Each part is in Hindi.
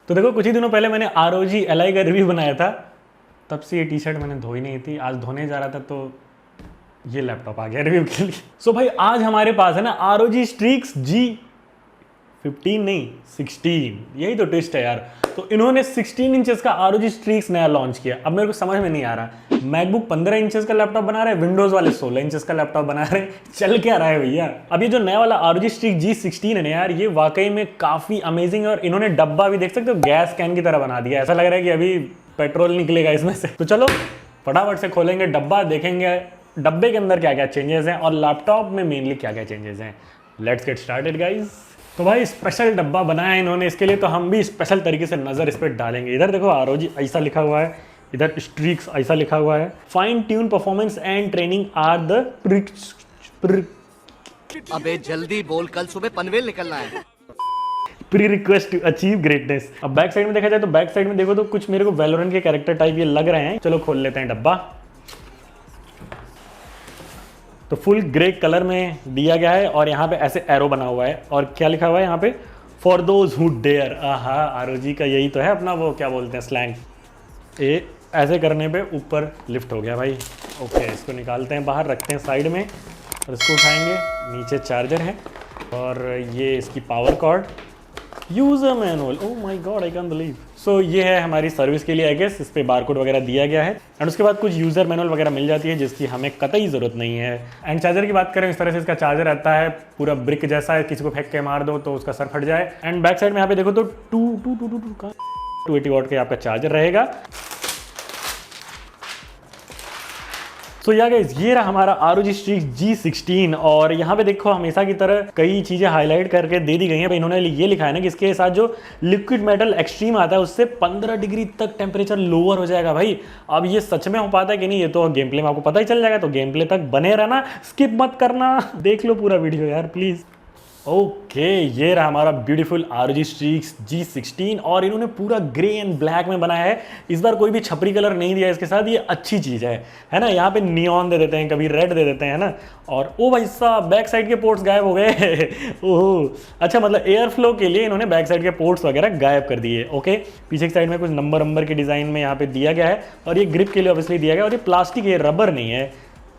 तो देखो कुछ ही दिनों पहले मैंने ROG Ally का रिव्यू बनाया था, तब से ये टी शर्ट मैंने धोई नहीं थी। आज धोने जा रहा था तो ये लैपटॉप आ गया रिव्यू के लिए। सो भाई आज हमारे पास है ना ROG Strix G15 नहीं 16, यही तो ट्विस्ट है यार। तो इन्होंने 16 इंचेस का ROG Strix नया लॉन्च किया। अब मेरे को समझ में नहीं आ रहा, मैकबुक 15 इंचेस का लैपटॉप बना रहे हैं, विंडोज वाले 16 इंचेस का लैपटॉप बना रहे हैं, चल क्या रहा है भैया। अब ये जो नया वाला ROG Strix G16 है ना यार, ये वाकई में काफी अमेजिंग है। और इन्होंने डब्बा भी देख सकते हो गैस कैन की तरह बना दिया, ऐसा लग रहा है कि अभी पेट्रोल निकलेगा इसमें से। तो चलो फटाफट से खोलेंगे डब्बा, देखेंगे डब्बे के अंदर क्या क्या चेंजेस हैं और लैपटॉप में मेनली क्या क्या चेंजेस हैं। Let's get started guys. तो भाई स्पेशल डब्बा बनाया है इन्होंने इसके लिए, तो हम भी स्पेशल तरीके से नज़र इस पर डालेंगे। इधर देखो ROG ऐसा लिखा हुआ है, इधर Strix ऐसा लिखा हुआ है। Fine tune performance and training are the अबे जल्दी बोल, कल सुबह पनवेल निकलना है। Pre request to achieve greatness. अब बैक साइड में देखा जाए तो बैक साइड में देखो तो कुछ मेरे को वैलोरेंट के कैरेक्टर टाइप ये लग रहे हैं। चलो खोल लेते हैं डब्बा। तो फुल ग्रे कलर में दिया गया है और यहाँ पे ऐसे एरो बना हुआ है और क्या लिखा हुआ है यहाँ पे, फॉर दोज हु डेयर। आहा, ROG का यही तो है अपना वो क्या बोलते हैं स्लैंग। ये ऐसे करने पे ऊपर लिफ्ट हो गया भाई। ओके, इसको निकालते हैं बाहर, रखते हैं साइड में और इसको उठाएंगे। नीचे चार्जर है और ये इसकी power cord, user manual. Oh my god, I can believe. So ये है हमारी सर्विस के लिए, आई गेस इस पे बारकोड वगैरह दिया गया है। एंड उसके बाद कुछ यूजर मैनुअल वगैरह मिल जाती है जिसकी हमें कतई जरूरत नहीं है। एंड चार्जर की बात करें, इस तरह से इसका चार्जर आता है, पूरा ब्रिक जैसा है, किसी को फेंक के मार दो तो उसका सर फट जाए। एंड बैक साइड में यहाँ पे देखो तो 280 वाट का आपका चार्जर रहेगा। सो या गाइस, ये रहा हमारा ROG Strix G16 और यहाँ पे देखो हमेशा की तरह कई चीज़ें हाईलाइट करके दे दी गई हैं। इन्होंने ये लिखा है ना कि इसके साथ जो लिक्विड मेटल एक्सट्रीम आता है उससे 15 डिग्री तक टेम्परेचर लोअर हो जाएगा भाई। अब ये सच में हो पाता है कि नहीं, ये तो गेम प्ले में आपको पता ही चल जाएगा। तो गेम प्ले तक बने रहना, स्किप मत करना, देख लो पूरा वीडियो यार प्लीज़। ओके, ये रहा हमारा ब्यूटीफुल ROG Strix G16 और इन्होंने पूरा ग्रे एंड ब्लैक में बनाया है। इस बार कोई भी छपरी कलर नहीं दिया इसके साथ, ये अच्छी चीज़ है ना। यहाँ पे नियॉन दे देते हैं, कभी रेड दे देते हैं ना। और ओ भाई साहब, बैक साइड के पोर्ट्स गायब हो गए। ओह अच्छा, मतलब एयर फ्लो के लिए इन्होंने बैक साइड के पोर्ट्स वगैरह गायब कर दिए। ओके, पीछे की साइड में कुछ नंबर के डिज़ाइन में यहाँ पे दिया गया है और ये ग्रिप के लिए ऑब्वियसली दिया गया। और ये प्लास्टिक है, रबर नहीं है।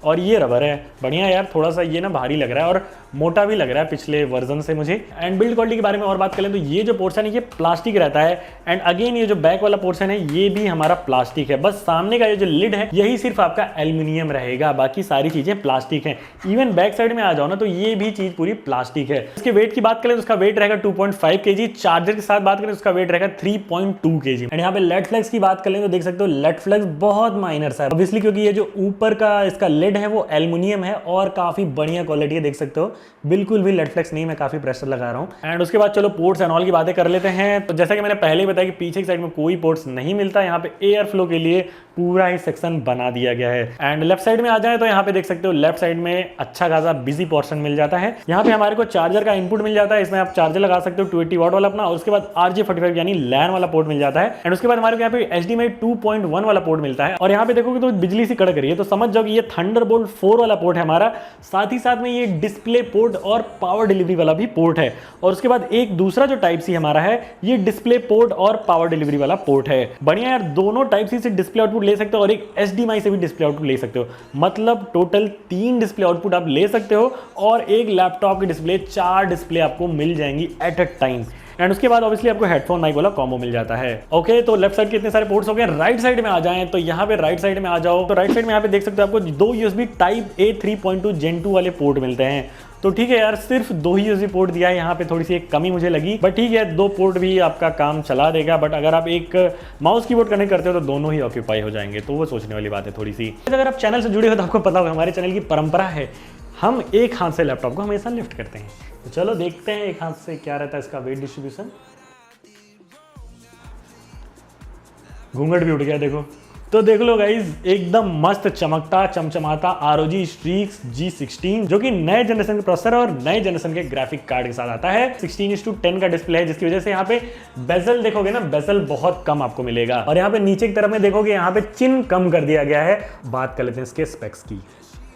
और ये रबर है, बढ़िया यार। थोड़ा सा ये ना भारी लग रहा है और मोटा भी लग रहा है पिछले वर्जन से मुझे। एंड बिल्ड क्वालिटी के बारे में और बात करें तो ये जो पोर्शन है ये प्लास्टिक रहता है। एंड अगेन ये जो बैक वाला पोर्शन है ये भी हमारा प्लास्टिक है। बस सामने का ये जो लिड है यही सिर्फ आपका एल्यूमिनियम रहेगा, बाकी सारी चीजें प्लास्टिक हैं। इवन बैक साइड में आ जाओ ना तो ये भी चीज पूरी प्लास्टिक है। इसके वेट की बात करें तो उसका वेट रहेगा 2.5 kg। चार्जर के साथ बात करें तो उसका वेट रहेगा 3.2 kg। एंड यहाँ पे लेड फ्लेक्स की बात करें तो देख सकते हो लेड फ्लेक्स बहुत माइनर सा है ऑब्वियसली, क्योंकि ये जो ऊपर का इसका लिड है वो एल्यूमिनियम है और काफी बढ़िया क्वालिटी है, देख सकते हो। बिल्कुल भी लेड फ्लेक्स नहीं, मैं काफी प्रेशर लगा रहा हूं। एंड उसके बाद चलो पोर्ट्स एंड ऑल की बातें कर लेते हैं। तो जैसा कि मैंने पहले ही बताया कि पीछे की साइड में कोई पोर्ट्स नहीं मिलता, यहाँ पे एयर फ्लो के लिए पूरा ही सेक्शन बना दिया गया है। एंड लेफ्ट साइड में आ जाए तो यहाँ पे देख सकते हो लेफ्ट साइड में अच्छा खासा बिजी पोर्शन मिल जाता है। यहाँ पे हमारे को चार्जर का इनपुट मिल जाता है, इसमें आप चार्जर लगा सकते हो 280 वाट वाला अपना। और उसके बाद RJ45 यानी लैन वाला पोर्ट मिल जाता है। एंड उसके बाद हमारे को यहाँ पे HDMI 2.1 वाला पोर्ट मिलता है। और यहाँ पे देखोगे तो बिजली सी कड़क रही है, तो समझ जाओ कि ये थंडरबोल्ट 4 वाला पोर्ट है हमारा। साथ ही साथ में ये डिस्प्ले पोर्ट और पावर डिलीवरी वाला भी पोर्ट है। और उसके बाद एक दूसरा जो टाइप सी हमारा है ये डिस्प्ले पोर्ट और पावर डिलीवरी वाला पोर्ट है। बढ़िया यार, दोनों टाइप सी से डिस्प्ले आउटपुट ले सकते हो और एक HDMI से भी डिस्प्ले आउटपुट ले सकते हो। मतलब टोटल 3 डिस्प्ले आउटपुट आप ले सकते हो और एक लैपटॉप की डिस्प्ले 4 डिस्प्ले आपको मिल जाएंगी एट अ टाइम। एंड उसके बाद ऑब्वियसली आपको हेडफोन माइक वाला कॉम्बो मिल जाता है। ओके, तो लेफ्ट साइड के इतने सारे पोर्ट्स हो गए। राइट साइड में आ जाएं तो यहाँ पे राइट साइड में आ जाओ तो राइट साइड में यहाँ पे देख सकते हो आपको 2 USB टाइप A 3.2 Gen 2 वाले पोर्ट मिलते हैं। तो ठीक है यार, सिर्फ 2 ही USB पोर्ट दिया है, यहाँ पे थोड़ी सी एक कमी मुझे लगी, बट ठीक है 2 पोर्ट भी आपका काम चला देगा। बट अगर आप एक माउस कीबोर्ड कनेक्ट करते हो तो दोनों ही ऑक्यूपाई हो जाएंगे, तो वो सोचने वाली बात है थोड़ी सी। अगर आप चैनल से जुड़े हो तो आपको पता होगा हमारे चैनल की परंपरा है, हम एक हाथ से लैपटॉप को हमेशा लिफ्ट करते हैं। तो चलो देखते हैं एक हाथ से क्या रहता है इसका वेट डिस्ट्रीब्यूशन। घूंघट भी उठ गया देखो। तो देख लो गाइज, एकदम मस्त चमकता चमचमाता ROG Strix G16 जो कि नए जनरेशन के प्रोसेसर और नए जनरेशन के ग्राफिक कार्ड के साथ आता है। 16:10 का डिस्प्ले है, जिसकी वजह से यहाँ पे बेजल देखोगे ना, बेजल बहुत कम आपको मिलेगा। और यहाँ पे नीचे की तरफ में देखोगे यहाँ पे चिन्ह कम कर दिया गया है। बात कर लेते हैं इसके स्पेक्स की।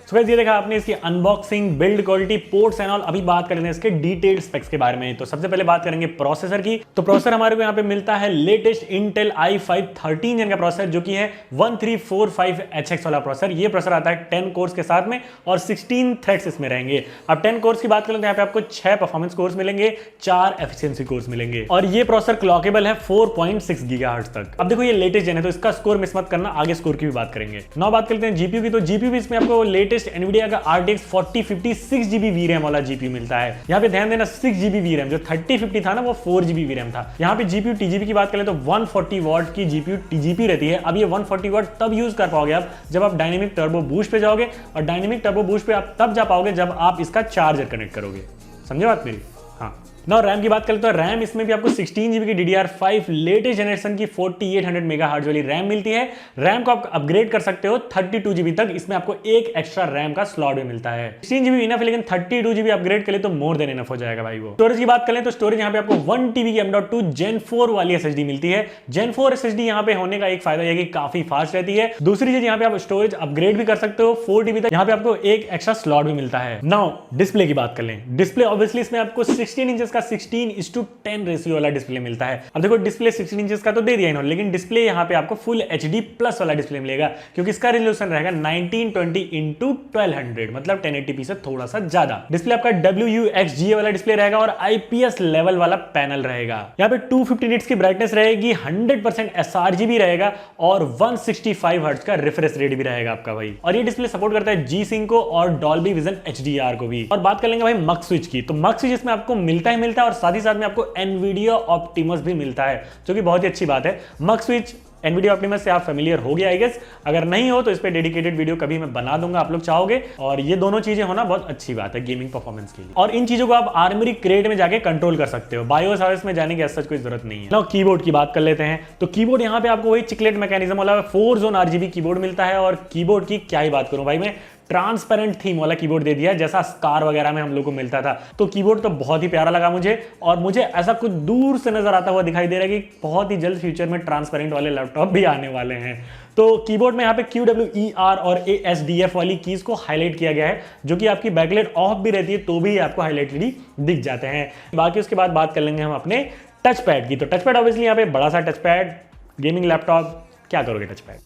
सो गाइस ये देखा आपने इसकी unboxing, build quality, ports and all. अभी बात करेंगे इसके डिटेल्ड स्पेक्स के बारे में। तो सबसे पहले बात करेंगे प्रोसेसर की। तो प्रोसेसर हमारे को यहाँ पे मिलता है लेटेस्ट इंटेल i5 13 जन का प्रोसेसर, जो कि है 1345HX वाला प्रोसेसर। ये प्रोसेसर आता है 10 कोर्स के साथ में और 16 थ्रेड्स इसमें रहेंगे। अब 10 कोर्स की बात करें तो यहाँ पे आपको 6 परफॉर्मेंस कोर्स मिलेंगे, 4 एफिशिएंसी कोर्स मिलेंगे और ये प्रोसेसर क्लॉकेबल है 4.6 गीगाहर्ट्ज तक। अब देखो ये लेटेस्ट जन है तो इसका स्कोर मिस मत करना, आगे स्कोर की भी बात करेंगे। नाउ बात करते हैं जीपीयू की। तो जीपीयू भी इसमें आपको लेटेस्ट एनवीडिया का RTX 4050 6GB VRAM वाला जीपीयू मिलता है। यहाँ पे ध्यान देना 6GB VRAM, जो 3050 था ना वो 4GB VRAM था। यहाँ पे जीपीयू TGP की बात करें तो 140 वॉट की जीपीयू TGP रहती है। अब ये 140 वॉट तब यूज कर पाओगे आप जब आप डायनेमिक टर्बो बूस्ट पे जाओगे, और डायनेमिक टर्बो बूस्ट पे आप तब जा पाओगे जब आप इसका चार्जर कनेक्ट करोगे। समझे बात मेरी? हाँ। ना रैम की बात करें तो रैम इसमें भी आपको 16GB की DDR5 लेटेस्ट जनरेशन की 4800 मेगाहर्ट्ज वाली रैम मिलती है। रैम को आप अपग्रेड कर सकते हो 32GB तक, इसमें आपको एक एक्स्ट्रा रैम का स्लॉट भी मिलता है। 16GB इनफ है, लेकिन 32GB अपग्रेड के लिए तो मोर देन इनफ हो जाएगा भाई वो। स्टोरेज की बात करें तो स्टोरेज यहाँ पे आपको 1TB की M.2 Gen 4 वाली SSD मिलती है। Gen 4 SSD यहाँ पे होने का एक फायदा यह कि काफी फास्ट रहती है। दूसरी चीज यहाँ पे आप स्टोरेज अपग्रेड भी कर सकते हो 4TB तक, यहाँ पे आपको एक एक्स्ट्रा स्लॉट भी मिलता है। नाउ डिस्प्ले की बात कर लें। डिस्प्ले ऑब्वियसली इसमें आपको 16 इंचेस का 16:10 रेशियो वाला डिस्प्ले मिलता है। अब देखो डिस्प्ले 16 इंचेस का तो दे दिया इन्होंने, लेकिन डिस्प्ले यहाँ पे आपको फुल HD प्लस वाला डिस्प्ले मिलेगा, क्योंकि इसका रेजोल्यूशन रहेगा 1920x1200, मतलब 1080p से थोड़ा सा ज्यादा। डिस्प्ले आपका WUXGA वाला डिस्प्ले रहेगा और IPS लेवल वाला पैनल रहेगा। यहाँ पे 250 निट्स की ब्राइटनेस रहेगी, 100% sRGB रहेगा और 165 हर्ट्ज का रिफ्रेश रेट भी रहेगा आपका भाई। और ये डिस्प्ले सपोर्ट करता है G-Sync को और Dolby Vision HDR को भी। और बात कर लेंगे भाई मक्स स्विच की। तो मक्स स्विच इसमें आपको मिलता है और साथ ही साथ में आपको NVIDIA Optimus भी मिलता है, जो कि बहुत ही अच्छी बात है। मक्स स्विच NVIDIA Optimus से आप फेमिलियर हो गया आई गेस। अगर नहीं हो तो इस पे डेडिकेटेड वीडियो कभी मैं बना दूंगा, आप लोग चाहोगे। और ये दोनों चीजें होना बहुत अच्छी बात है गेमिंग परफॉर्मेंस के लिए। और इन चीजों को आप आर्मरी क्रेट में जाके कंट्रोल कर सकते हो, बायोस हाउस में जाने की ऐसा कोई जरूरत नहीं है। नाउ कीबोर्ड की बात कर लेते हैं। तो कीबोर्ड यहाँ पे आपको वही चिकलेट मैकेनिज्म वाला 4 जोन RGB कीबोर्ड मिलता है। और कीबोर्ड की क्या ही बात करूं भाई, मैं ट्रांसपेरेंट थीम वाला कीबोर्ड दे दिया है, जैसा स्कार वगैरह में हम लोग को मिलता था। तो कीबोर्ड तो बहुत ही प्यारा लगा मुझे, और मुझे ऐसा कुछ दूर से नजर आता हुआ दिखाई दे रहा है कि बहुत ही जल्द फ्यूचर में ट्रांसपेरेंट वाले लैपटॉप भी आने वाले हैं। तो कीबोर्ड में यहाँ पे QWER और ASDF वाली कीज को हाईलाइट किया गया है, जो कि आपकी बैकलाइट ऑफ भी रहती है तो भी आपको हाईलाइटेड दिख जाते हैं। बाकी उसके बाद बात कर लेंगे हम अपने टच पैड की। तो टच पैड ऑब्वियसली यहाँ पे बड़ा सा टच पैड, गेमिंग लैपटॉप, क्या करोगे touch pad.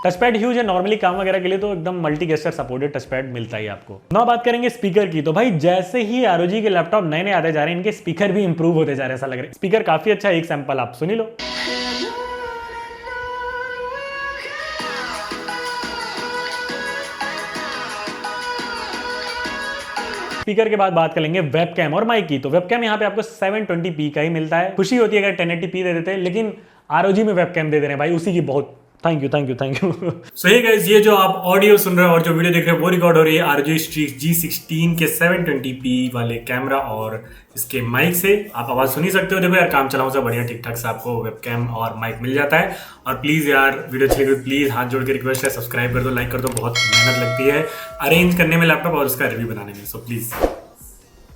Touch pad huge है, नॉर्मली काम वगैरह के लिए तो एकदम multi gesture supported touch pad मिलता है आपको। ना बात करेंगे स्पीकर की। तो भाई जैसे ही ROG के लैपटॉप नए नए आते जा रहे हैं, इनके स्पीकर भी इंप्रूव होते जा रहे हैं, ऐसा लग रहा है। स्पीकर काफी अच्छा है, एक सैंपल आप सुनी लो। स्पीकर के बाद बात कर लेंगे वेबकैम और माइक की। तो वेबकैम यहाँ पे आपको 720p का ही मिलता है। खुशी होती है अगर 1080p दे देते हैं, लेकिन ROG में वेबकैम दे रहे हैं भाई, उसी की बहुत thank you. So hey guys, ये जो आप ऑडियो सुन रहे हो और जो वीडियो देख रहे हो वो रिकॉर्ड हो रही है ROG Strix G16 के 720p वाले कैमरा और इसके माइक से। आप आवाज सुन ही सकते हो। देखो यार, काम चलाऊं से बढ़िया ठीक ठाक से आपको वेबकैम और माइक मिल जाता है। और प्लीज यार वीडियो अच्छी लगी प्लीज हाथ जोड़ के रिक्वेस्ट है, सब्सक्राइब कर दो, लाइक कर दो। बहुत मेहनत लगती है अरेंज करने में लैपटॉप और उसका रिव्यू बनाने में, सो प्लीज।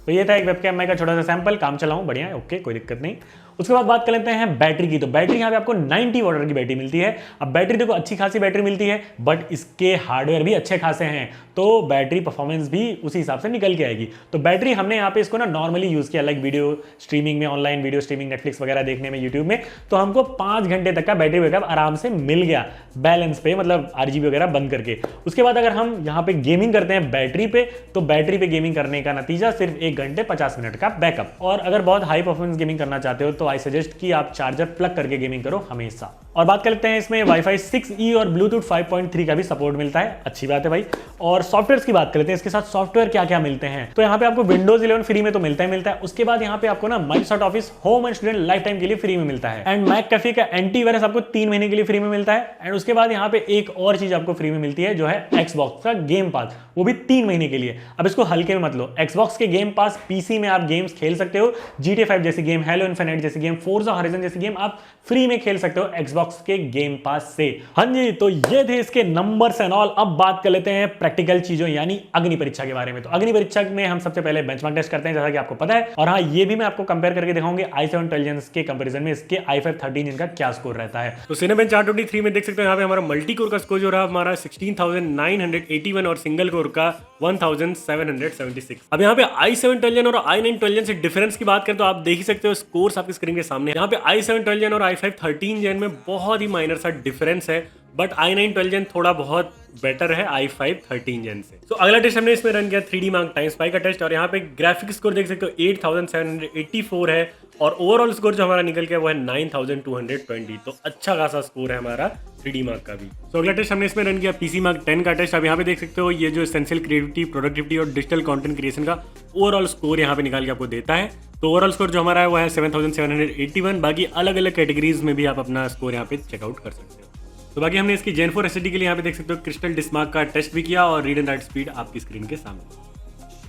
तो ये था एक वेबकैम माइक का छोटा सा सैंपल, काम चलाऊं बढ़िया है, ओके कोई दिक्कत नहीं। उसके बाद बात कर लेते हैं बैटरी की। तो बैटरी यहाँ पे आपको 90 वॉट की बैटरी मिलती है। अब बैटरी देखो अच्छी खासी बैटरी मिलती है, बट इसके हार्डवेयर भी अच्छे खासे हैं, तो बैटरी परफॉर्मेंस भी उसी हिसाब से निकल के आएगी। तो बैटरी हमने यहाँ पे इसको ना नॉर्मली यूज किया, लाइक वीडियो स्ट्रीमिंग में, ऑनलाइन वीडियो स्ट्रीमिंग नेटफ्लिक्स वगैरह देखने में, यूट्यूब में, तो हमको 5 घंटे तक का बैटरी बैकअप आराम से मिल गया बैलेंस पे, मतलब RGB वगैरह बंद करके। उसके बाद अगर हम यहाँ पे गेमिंग करते हैं बैटरी पे, तो बैटरी पे गेमिंग करने का नतीजा सिर्फ 1 घंटे 50 मिनट का बैकअप। और अगर बहुत हाई परफॉर्मेंस गेमिंग करना चाहते हो तो आई सजेस्ट कि आप चार्जर प्लग करके गेमिंग करो हमेशा। और बात करते हैं इसमें Wi-Fi 6E और Bluetooth 5.3 का भी सपोर्ट मिलता है, अच्छी बात है भाई। और सॉफ्टवेयर की बात करते हैं, इसके साथ सॉफ्टवेयर क्या क्या मिलते हैं। तो यहाँ पे आपको Windows 11 फ्री में तो मिलता है। उसके बाद यहाँ पे आपको ना Microsoft Office home and student life time के लिए फ्री में मिलता है। एंड McAfee का एंटीवायरस आपको 3 महीने के लिए फ्री में मिलता है। एंड उसके बाद यहाँ पे एक और चीज आपको फ्री में मिलती है, जो है Xbox का गेम पास, वो भी 3 महीने के लिए। अब इसको हल्के में मत लो, Xbox के गेम पास PC में आप गेम्स खेल सकते हो, GTA 5 जैसी गेम, Halo Infinite जैसी गेम, फोर्जा हॉराइजन जैसी गेम आप फ्री में खेल सकते हो एक्सबॉक्स के गेम पास से। हाँ जी, तो ये थे इसके नंबर्स एंड ऑल। अब बात कर लेते हैं प्रैक्टिकल चीजों यानी अग्नि परीक्षा के बारे में। तो अग्नि परीक्षा में हम सबसे पहले बेंचमार्क टेस्ट करते हैं, जैसा कि आपको पता है। और हाँ, ये भी मैं आपको कंपेयर करके दिखाऊंगे i7 इंटेलिजेंस के कंपैरिजन में इसके i5 13 इनका क्या स्कोर रहता है। तो Cinebench R23 में देख सकते हो यहाँ पे हमारा मल्टी कोर का स्कोर जो रहा हमारा 16,981 और सिंगल कोर का 1,776। अब यहाँ पे i7 12 और i9 12 से डिफरेंस की बात करें तो आप देख ही सकते हो स्कोर्स आपकी स्क्रीन के सामने। यहाँ पे i7 12 और i5 13 जेन में बहुत ही माइनर सा डिफरेंस है, बट i9 12 थोड़ा बहुत बेटर है i5 13 जेन से। तो अगला टेस्ट हमने इसमें रन किया 3D Mark टाइम स्पाई का टेस्ट, और यहाँ पे ग्राफिक स्कोर देख सकते हो 8,784 है, और ओवरऑल स्कोर जो हमारा निकल गया वो है 9,220। तो अच्छा खासा स्कोर है हमारा 3D Mark का भी। तो अगला टेस्ट हमने इसमें रन किया PC Mark 10 का टेस्ट। अब यहाँ पे देख सकते हो ये जो एसेंशियल क्रिएटिविटी, प्रोडक्टिविटी और डिजिटल कंटेंट क्रिएशन का ओवरऑल स्कोर यहाँ पे निकाल के आपको देता है। तो ओवरऑल स्कोर जो हमारा है वो है 7,781। बाकी अलग अलग कैटेगरीज में भी आप अपना स्कोर यहाँ पे चेकआउट कर सकते हो। तो बाकी हमने इसकी Gen 4 SSD के लिए यहाँ पे देख सकते हो क्रिस्टल डिस्मार्क का टेस्ट भी किया, और रीड एंड राइट स्पीड आपकी स्क्रीन के सामने।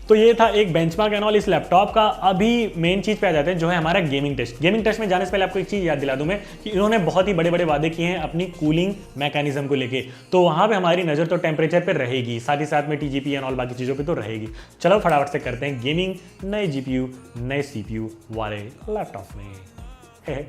तो ये था एक बेंचमार्क एंड ऑल इस लैपटॉप का। अभी मेन चीज पे आ जाते हैं जो है हमारा गेमिंग टेस्ट। गेमिंग टेस्ट में जाने से पहले आपको एक चीज याद दिला दूं मैं कि इन्होंने बहुत ही बड़े बड़े वादे किए हैं अपनी कूलिंग मैकेनिज्म को लेके। तो वहां पे हमारी नजर तो टेम्परेचर पे रहेगी, साथ ही साथ में TGP एंड ऑल बाकी चीजों पे तो रहेगी। चलो फटाफट से करते हैं गेमिंग नए GPU नए CPU वाले लैपटॉप में।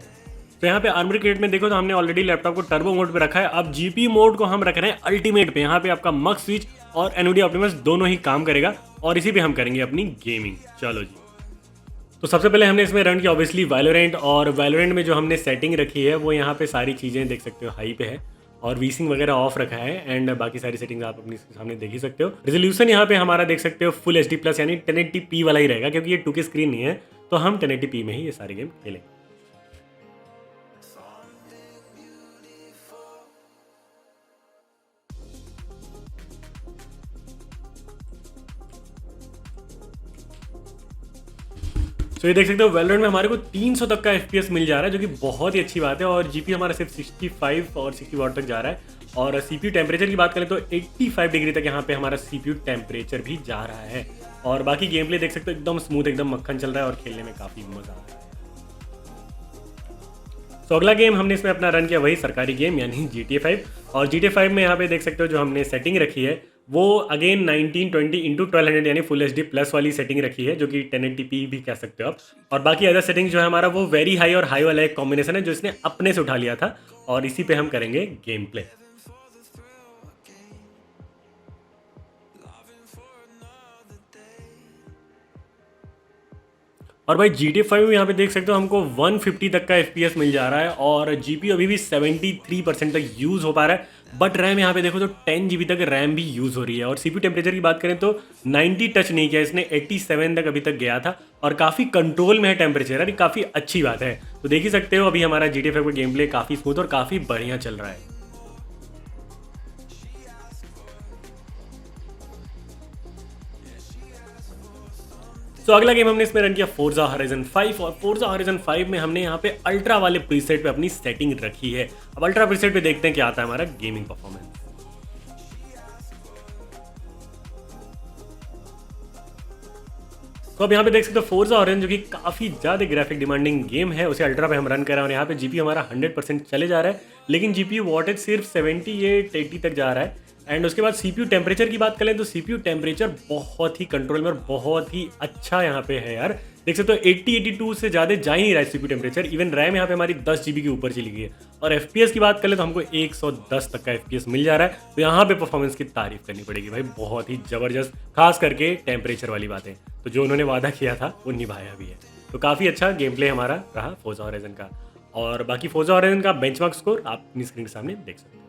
तो यहाँ पे आर्मरी क्रेट में देखो तो हमने ऑलरेडी लैपटॉप को टर्बो मोड पे रखा है। अब GPU मोड को हम रख रहे हैं अल्टीमेट पे। यहाँ पे आपका मक्स स्विच और NVIDIA ऑप्टिमस दोनों ही काम करेगा, और इसी पे हम करेंगे अपनी गेमिंग। चलो जी, तो सबसे पहले हमने इसमें रन किया ऑब्वियसली वैलोरेंट, और वैलोरेंट में जो हमने सेटिंग रखी है वो यहाँ पे सारी चीज़ें देख सकते हो हाई पे है, और वीसिंग वगैरह ऑफ रखा है, एंड बाकी सारी सेटिंग्स आप अपने सामने देख ही सकते हो। रेजोल्यूशन यहाँ पे हमारा देख सकते हो फुल HD प्लस यानी 1080p वाला ही रहेगा, क्योंकि ये 2K स्क्रीन नहीं है, तो हम 1080p में ही ये सारी गेम खेलेंगे। तो ये देख सकते हो वैलोरेंट में हमारे को 300 तक का FPS मिल जा रहा है, जो कि बहुत ही अच्छी बात है। और GPU हमारा सिर्फ 65 और 60 वाट तक जा रहा है, और CPU टेम्परेचर की बात करें तो 85 डिग्री तक यहाँ पे हमारा CPU टेम्परेचर भी जा रहा है। और बाकी गेम प्ले देख सकते हो एकदम स्मूथ, एकदम मक्खन चल रहा है, और खेलने में काफ़ी मज़ा आ रहा है। तो अगला गेम हमने इसमें अपना रन किया वही सरकारी गेम यानी GTA 5, और GTA 5 में यहाँ पे देख सकते हो जो हमने सेटिंग रखी है वो अगेन 1920x1200 यानी फुल HD प्लस वाली सेटिंग रखी है, जो कि 1080p भी कह सकते हो आप। और बाकी अदर सेटिंग जो है हमारा वो वेरी हाई और हाई वाला एक कॉम्बिनेशन है जो इसने अपने से उठा लिया था, और इसी पे हम करेंगे गेम प्ले। और भाई GTA 5 में यहाँ पे देख सकते हो हमको 150 तक का FPS मिल जा रहा है, और GPU अभी भी 73% तक यूज़ हो पा रहा है, बट रैम यहाँ पे देखो तो 10 GB तक रैम भी यूज़ हो रही है। और CPU टेम्परेचर की बात करें तो 90 टच नहीं किया इसने, 87 तक अभी तक गया था, और काफ़ी कंट्रोल में है टेम्परेचर, यानी काफ़ी अच्छी बात है। तो देख ही सकते हो अभी हमारा GTA 5 का गेम प्ले काफ़ी स्मूथ और काफ़ी बढ़िया चल रहा है। तो अगला गेम हमने इसमें रन किया फोर्जा हॉराइजन 5, और फोर्जा हॉराइजन 5 में हमने यहाँ पे अल्ट्रा वाले प्रीसेट पे अपनी सेटिंग रखी है। अब अल्ट्रा प्रीसेट पे देखते हैं क्या आता है हमारा गेमिंग परफॉर्मेंस। तो अब यहाँ पे देख सकते हो फोर्जा हॉराइजन जो कि काफ़ी ज़्यादा ग्राफिक डिमांडिंग गेम है, उसे अल्ट्रा पे हम रन कर रहे हैं, और यहाँ पे GPU हमारा 100% चले जा रहा है, लेकिन GPU वॉटेज सिर्फ 78-80 तक जा रहा है। एंड उसके बाद CPU टेम्परेचर की बात करें तो CPU टेम्परेचर बहुत ही कंट्रोल में और बहुत ही अच्छा यहाँ पे है यार। देख सकते हो 80-82 से ज़्यादा जा ही नहीं रहा है CPU टेम्परेचर। इवन रैम यहाँ पे हमारी 10 GB के ऊपर चली गई है, और FPS की बात करें तो हमको 110 तक का FPS मिल जा रहा है। तो यहाँ पे परफॉर्मेंस की तारीफ करनी पड़ेगी भाई, बहुत ही ज़बरदस्त, खास करके टेम्परेचर वाली बातें तो जो उन्होंने वादा किया था वो निभाया भी है। तो काफ़ी अच्छा गेम प्ले हमारा रहा फोर्जा हॉराइजन का। और बाकी फोर्जा हॉराइजन का बेंचमार्क स्कोर आप अपनी स्क्रीन के सामने देख सकते हो।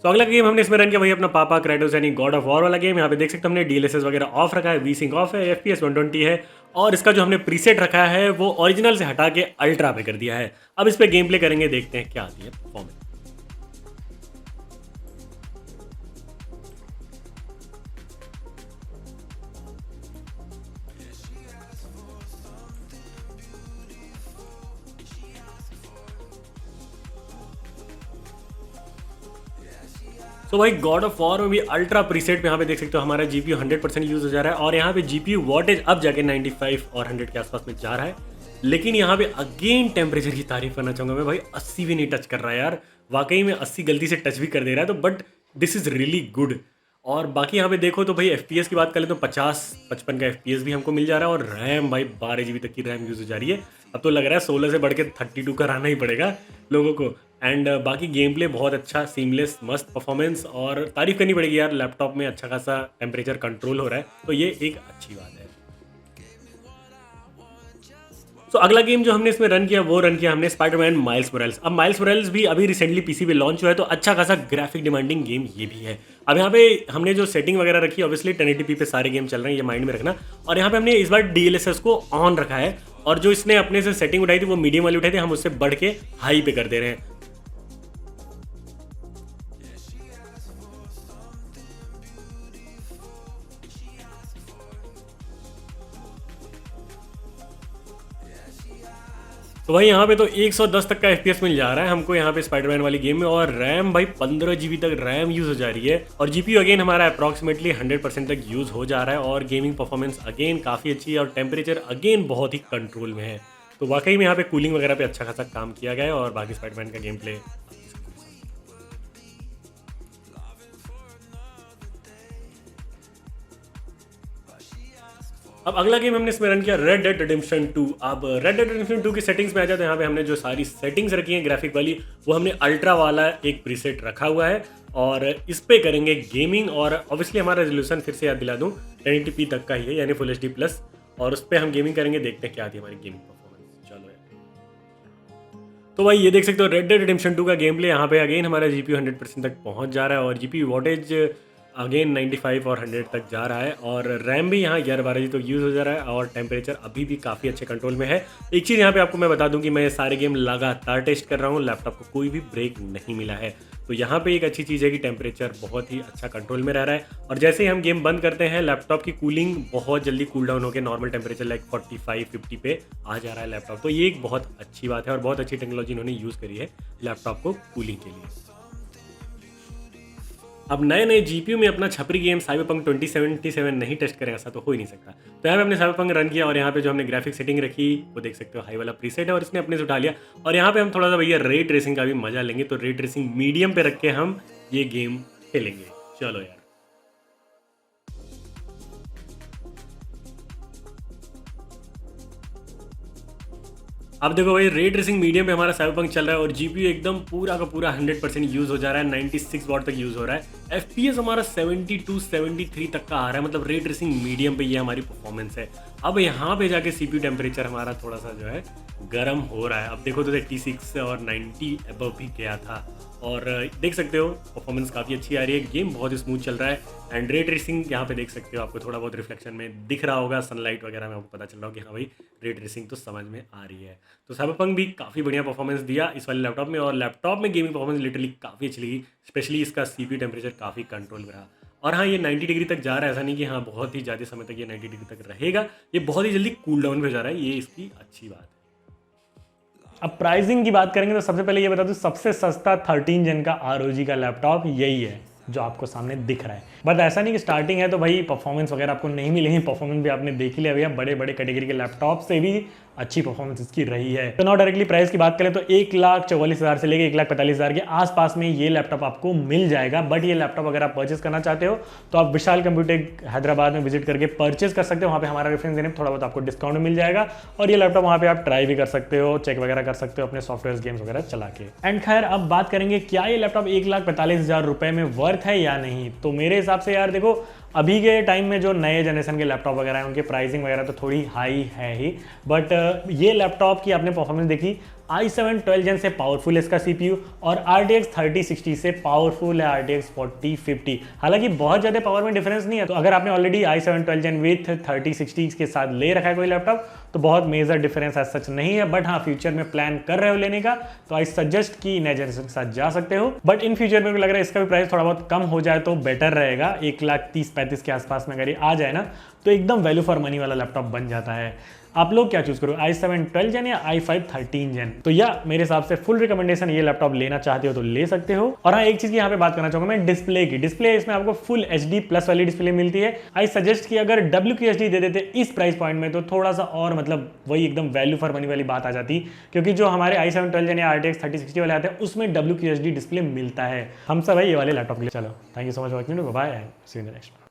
तो अगला गेम हमने इसमें रन किया वही अपना पापा क्रेटोस यानी गॉड ऑफ वॉर वाला गेम। यहाँ पे देख सकते हो हमने DLSS वगैरह ऑफ रखा है, वी-सिंक ऑफ है, FPS 120 है, और इसका जो हमने प्रीसेट रखा है वो ओरिजिनल से हटा के अल्ट्रा पे कर दिया है। अब इस पे गेम प्ले करेंगे, देखते हैं क्या आती है परफॉर्मेंस। तो भाई गॉड ऑफ वॉर में भी अल्ट्रा प्रीसेट पे यहाँ पे देख सकते हो हमारा GPU 100% यूज हो जा रहा है, और यहाँ पे GPU वॉटेज अब जाके 95 और 100 के आसपास में जा रहा है। लेकिन यहाँ पे अगेन टेम्परेचर की तारीफ करना चाहूँगा मैं भाई, 80 भी नहीं टच कर रहा है यार, वाकई में 80 गलती से टच भी कर दे रहा है तो, but this is really good. और बाकी यहाँ पे देखो तो भाई FPS की बात करें तो 50-55 का FPS भी हमको मिल जा रहा है, और रैम भाई 12 GB तक की रैम यूज़ हो जा रही है। अब तो लग रहा है 16 से बढ़ के 32 कराना ही पड़ेगा लोगों को। एंड बाकी गेम प्ले बहुत अच्छा, सीमलेस, मस्त परफॉर्मेंस, और तारीफ करनी पड़ेगी यार, लैपटॉप में अच्छा खासा टेम्परेचर कंट्रोल हो रहा है, तो ये एक अच्छी बात है। तो अगला गेम जो हमने इसमें रन किया वो रन किया हमने स्पाइडरमैन माइल्स मोरेल्स। अब माइल्स मोरेल्स भी अभी रिसेंटली पीसी पे लॉन्च हुआ है, तो अच्छा खासा ग्राफिक डिमांडिंग गेम ये भी है। अब यहाँ पे हमने जो सेटिंग वगैरह रखी है, ऑब्वियसली 1080p पे सारे गेम चल रहे हैं, ये माइंड में रखना। और यहाँ पे हमने इस बार DLSS को ऑन रखा है, और जो इसने अपने से सेटिंग उठाई थी वो मीडियम वाली उठाई थी, हम उससे बढ़ के हाई पे कर दे रहे हैं। तो भाई यहाँ पे तो 110 तक का FPS मिल जा रहा है हमको यहाँ पे स्पाइडरमैन वाली गेम में, और रैम भाई 15 GB तक रैम यूज़ हो जा रही है, और GPU अगेन हमारा अप्रॉक्सीमेटली 100% तक यूज़ हो जा रहा है, और गेमिंग परफॉर्मेंस अगेन काफ़ी अच्छी है, और टेम्परेचर अगेन बहुत ही कंट्रोल में है। तो वाकई में यहाँ पे कूलिंग वगैरह पे अच्छा खासा काम किया गया है, और बाकी स्पाइडरमैन का गेम प्ले। अब अगला गेम हमने इसमें रन किया रेड डेड रिडेम्पशन 2। अब रेड डेड रिडेम्पशन 2 की सेटिंग्स में आ जाते हैं। यहाँ पे हमने जो सारी सेटिंग्स रखी हैं ग्राफिक वाली, वो हमने अल्ट्रा वाला एक प्रीसेट रखा हुआ है, और इस पे करेंगे गेमिंग। और ऑब्वियसली हमारा रेजोल्यूशन फिर से याद दिला दूँ 1080p तक का ही है, यानी फुल HD प्लस, और उस पर हम गेमिंग करेंगे, देखते हैं क्या आती है हमारी गेमिंग परफॉर्मेंस। चलो यार, तो भाई ये देख सकते हो रेड डेड रिडेम्पशन 2 का गेम प्ले। यहाँ पे अगेन हमारा GPU 100% तक पहुँच जा रहा है, और GPU वॉटेज अगेन 95 और 100 तक जा रहा है, और रैम भी यहाँ 11-12 तो यूज़ हो जा रहा है, और टेम्परेचर अभी भी काफ़ी अच्छे कंट्रोल में है। एक चीज़ यहाँ पे आपको मैं बता दूं कि मैं ये सारे गेम लगातार टेस्ट कर रहा हूँ, लैपटॉप को कोई भी ब्रेक नहीं मिला है। तो यहाँ पे एक अच्छी चीज़ है कि टेम्परेचर बहुत ही अच्छा कंट्रोल में रह रहा है, और जैसे ही हम गेम बंद करते हैं लैपटॉप की कूलिंग बहुत जल्दी कूल डाउन होकर नॉर्मल टेम्परेचर लाइक 45-50 पे आ जा रहा है लैपटॉप। तो ये एक बहुत अच्छी बात है, और बहुत अच्छी टेक्नोलॉजी इन्होंने यूज़ करी है लैपटॉप को कूलिंग के लिए। अब नए नए GPU में अपना छपरी गेम साइबरपंक 2077 नहीं टेस्ट करें, ऐसा तो हो ही नहीं सकता। तो यहाँ पे हमने साइबरपंक रन किया, और यहाँ पे जो हमने ग्राफिक सेटिंग रखी वो देख सकते हो हाई वाला प्रीसेट है, और इसने अपने से उठा लिया। और यहाँ पे हम थोड़ा सा भैया रे ट्रेसिंग का भी मजा लेंगे, तो रे ट्रेसिंग मीडियम पे रख के हम ये गेम खेलेंगे। चलो यार, अब देखो भाई रे ट्रेसिंग मीडियम पे हमारा साइबरपंक चल रहा है, और GPU एकदम पूरा का पूरा 100% यूज़ हो जा रहा है, 96 वॉट तक यूज़ हो रहा है। FPS हमारा 72-73 तक का आ रहा है, मतलब रे ट्रेसिंग मीडियम पे ये हमारी परफॉर्मेंस है। अब यहाँ पे जाके CPU टेम्परेचर हमारा थोड़ा सा जो है गर्म हो रहा है। अब देखो तो 86 और 90 अबव भी गया था, और देख सकते हो परफॉर्मेंस काफ़ी अच्छी आ रही है, गेम बहुत स्मूथ चल रहा है। एंड रे ट्रेसिंग यहाँ पे देख सकते हो, आपको थोड़ा बहुत रिफ्लेक्शन में दिख रहा होगा, सनलाइट वगैरह में आपको पता चल रहा होगा कि हाँ भाई रे ट्रेसिंग तो समझ में आ रही है। तो साइबरपंक भी काफ़ी बढ़िया परफॉर्मेंस दिया इस वाले लैपटॉप में, और लैपटॉप में गेमिंग परफॉर्मेंस लिटरली काफ़ी अच्छी लगी, स्पेशली इसका CPU टेम्परेचर काफ़ी कंट्रोल में रहा। और हाँ, ये 90 डिग्री तक जा रहा है, ऐसा नहीं कि हाँ बहुत ही ज़्यादा समय तक ये 90 डिग्री तक रहेगा, ये बहुत ही जल्दी कूल डाउन पे जा रहा है, ये इसकी अच्छी बात है। अब प्राइसिंग की बात करेंगे तो सबसे पहले ये बता दूं, सबसे सस्ता 13 जन का ROG का लैपटॉप यही है जो आपको सामने दिख रहा है। बट ऐसा नहीं कि स्टार्टिंग है तो भाई परफॉर्मेंस वगैरह आपको नहीं मिलेगी, परफॉर्मेंस भी आपने देख ही लिया भैया, बड़े बड़े कैटेगरी के लैपटॉप से भी अच्छी परफॉर्मेंस इसकी रही है। तो नाउ डायरेक्टली प्राइस की बात करें तो 1,44,000 से लेकर 1,45,000 के आसपास में ये लैपटॉप आपको मिल जाएगा। बट ये लैपटॉप अगर आप परचेस करना चाहते हो तो आप विशाल कंप्यूटर हैदराबाद में विजिट करके परचेस कर सकते हो, वहाँ पे हमारा रेफरेंस देने में थोड़ा बहुत आपको डिस्काउंट मिल जाएगा, और ये लैपटॉप वहाँ पे आप ट्राई भी कर सकते हो, चेक वगैरह कर सकते हो अपने सॉफ्टवेयर गेम्स वगैरह चला के। एंड खैर अब बात करेंगे क्या ये लैपटॉप 1,45,000 रुपए में वर्थ है या नहीं। तो मेरे हिसाब से यार देखो, अभी के टाइम में जो नए जनरेशन के लैपटॉप वगैरह हैं उनके प्राइसिंग वगैरह तो थोड़ी हाई है ही, बट ये लैपटॉप की आपने परफॉर्मेंस देखी, i7 12 Gen से पावरफुल है इसका CPU, और RTX 3060 से पावरफुल है RTX 4050। हालांकि बहुत ज़्यादा पावर में डिफरेंस नहीं है, तो अगर आपने ऑलरेडी i7 12 Gen विथ 3060 के साथ ले रखा है कोई लैपटॉप तो बहुत मेजर डिफरेंस एज सच नहीं है। बट हाँ, फ्यूचर में प्लान कर रहे हो लेने का तो आई सजेस्ट कि नए जनरेशन के साथ जा सकते हो, बट इन फ्यूचर में लग रहा है इसका भी प्राइस थोड़ा बहुत कम हो जाए तो बेटर रहेगा। 1,30,35 के आसपास में अगर ये आ जाए ना तो एकदम वैल्यू फॉर मनी वाला लैपटॉप बन जाता है। आप लोग क्या चूज करो, i7 12 Gen या i5 13 Gen? तो या मेरे हिसाब से फुल रिकमेंडेशन, ये लैपटॉप लेना चाहते हो तो ले सकते हो। और हाँ, एक चीज की यहाँ पे बात करना चाहूंगा मैं, डिस्प्ले की। डिस्प्ले इसमें आपको फुल HD प्लस वाली डिस्प्ले मिलती है। आई सजेस्ट कि अगर WQHD दे देते इस प्राइस पॉइंट में तो थोड़ा सा और मतलब वही एकदम वैल्यू फॉर मनी वाली बात आ जाती, क्योंकि जो हमारे i7-12 या RTX 3060 वाले आते हैं उसमें WQHD डिस्प्ले मिलता है। हम सब है ये वाले लैपटॉप के लिए। चलो, thank you so much for watching, bye and see you in the next.